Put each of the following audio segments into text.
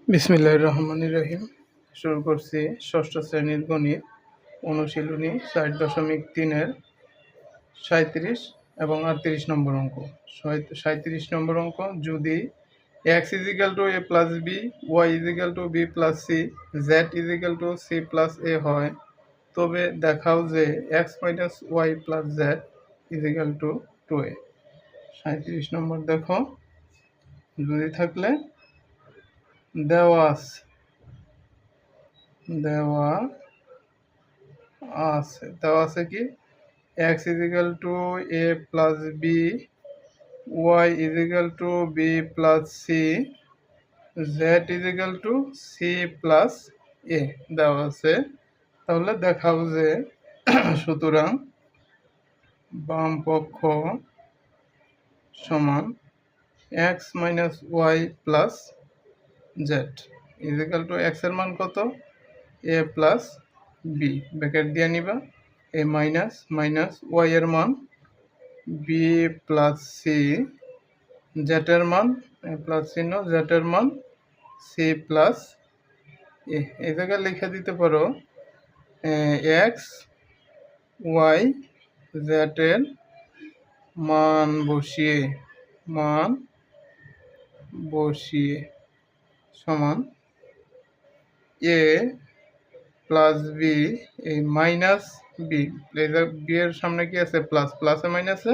বিসমিল্লাহির রহমানির রহিম। শুরু করছি ষষ্ঠ শ্রেণীর গণিত অনুশীলনী 4.3-এর 37 এবং 38 নম্বর অঙ্ক। 37 নম্বর অঙ্ক, যদি x = a plus b, y = b plus c, z = c plus a হয়, তবে দেখাও যে x minus y plus z = 2a। 37 number দেখো, যদি থাকলে দেওয়া আছে কি x = a plus b, y = b plus c, z = c plus a দেওয়া আছে। তাহলে দেখাও যে সুতরাং বাম পক্ষ সমান x minus y plus z x এর মান কত, a প্লাস b, ব্র্যাকেট দিয়ে নিবা, a মাইনাস মাইনাস y এর মান b প্লাস সি, z এর মান প্লাস চিহ্ন, z এর মান c প্লাস a। এই জায়গায় লিখে দিতে পারো x y z এর মান বসিয়ে সমান a প্লাস বি, এই মাইনাস বি, বি এর সামনে কি আছে, প্লাস, প্লাসে মাইনাসে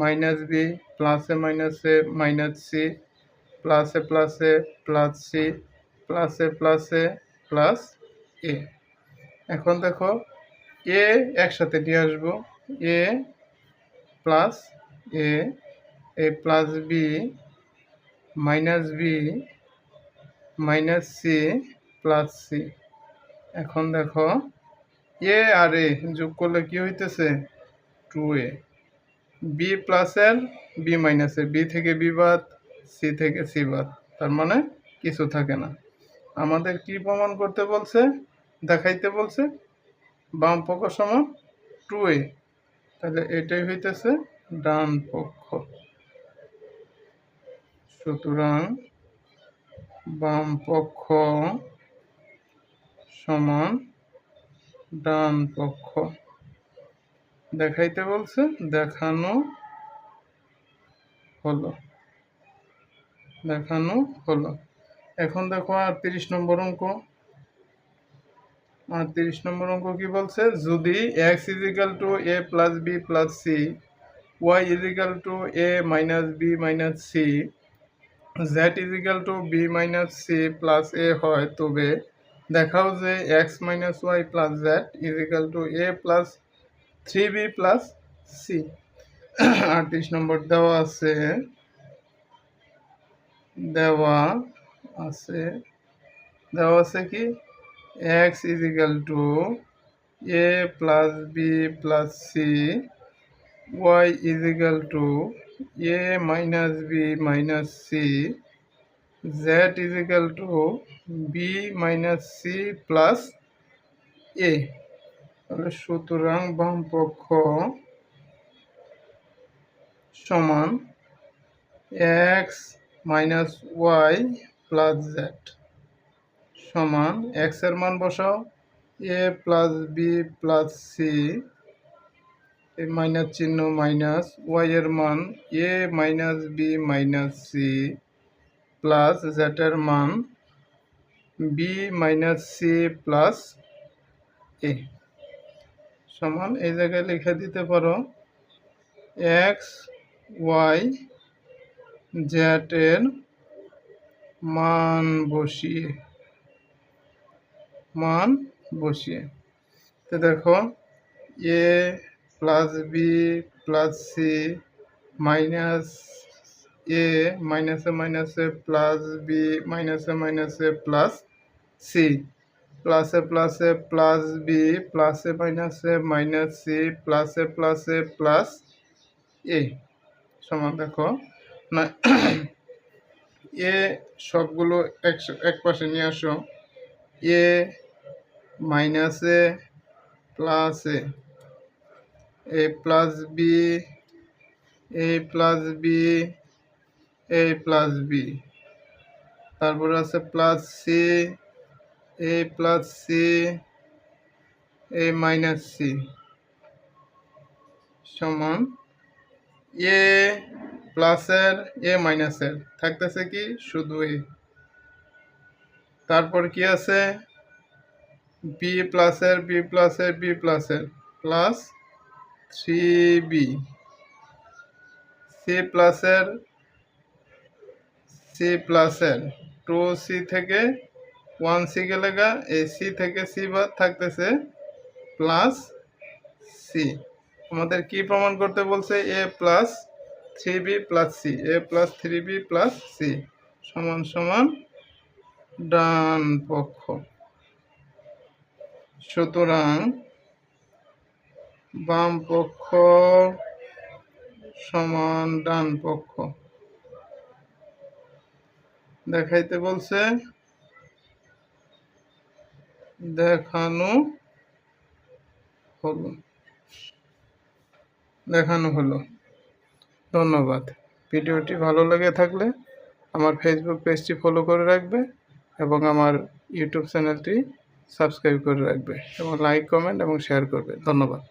মাইনাস বি, প্লাসে মাইনাসে মাইনাস সি, প্লাসে প্লাসে প্লাস সি, প্লাসে প্লাসে প্লাস এ। এখন দেখো এ একসাথে নিয়ে আসবো, A plus A plus B minus B minus C plus C. এখন দেখো এ আর এ যোগ করলে কি হইতেছে, 2a। বি প্লাসের বি মাইনাসের, বি থেকে বি বাদ, সি থেকে সি বাদ, তার মানে কিছু থাকে না। আমাদের কি প্রমাণ করতে বলছে, দেখাইতে বলছে বাম পক্ষ সমান 2a, তাহলে এটাই হইতেছে ডান পক্ষ। সুতরাং বাম পক্ষ সমান ডান পক্ষ। দেখাইতে বলছে, দেখানো হলো। এখন দেখো 38 নম্বর অঙ্ক। 38 নম্বর অঙ্ক কি বলছে, যদি x = a plus b plus c, y = a minus B minus c, z = b minus C plus a হয়, তবে দেখাও যে x minus y plus z = a plus 3b plus c. 38 number দেওয়া আছে কি x = a plus b plus c, y = a minus B minus c, z = b minus C plus a। তাহলে সুতরাং বাম পক্ষ সমান x minus y plus z সমান, x এর মান বসাও a plus b plus c, minus চিহ্ন মাইনাস, y এর মান a minus B minus C plus z এর মান b minus C plus a সমান, এই জায়গায় লিখে দিতে পারো x y z এর মান বসিয়ে তো দেখো a plus b plus c minus a মাইনাসে মাইনাসে প্লাস বি মাইনাসে মাইনাসে প্লাস সি, প্লাসে প্লাসে প্লাস বি প্লাসে মাইনাসে মাইনাস সি প্লাসে প্লাসে প্লাস এ সমান, দেখো না এ সবগুলো এক পাশে নিয়ে আসো, এ মাইনাসে প্লাসে এ plus B A plus B A plus B, তারপরে আছে প্লাস সি এ প্লাস সি এ মাইনাস সি সমান এ প্লাসের এ মাইনাসের থাকতেছে কি শুধু এ। তারপর কি আছে বি প্লাসের প্লাস 3b, সি প্লাসের 2c থেকে 1c গেলে গা এই সি থেকে সি বাদ থাকতেছে প্লাস সি। আমাদের কি প্রমাণ করতে বলছে এ প্লাস 3b প্লাস সি, এ প্লাস 3b প্লাস সি সমান সমান ডান পক্ষ। সুতরাং বাম পক্ষ সমান ডান পক্ষ দেখাইতে বলছে, দেখানো হলো। ধন্যবাদ। ভিডিওটি ভালো লেগে থাকলে আমার ফেসবুক পেজটি ফলো করে রাখবে এবং আমার ইউটিউব চ্যানেলটি সাবস্ক্রাইব করে রাখবে এবং লাইক, কমেন্ট এবং শেয়ার করবে। ধন্যবাদ।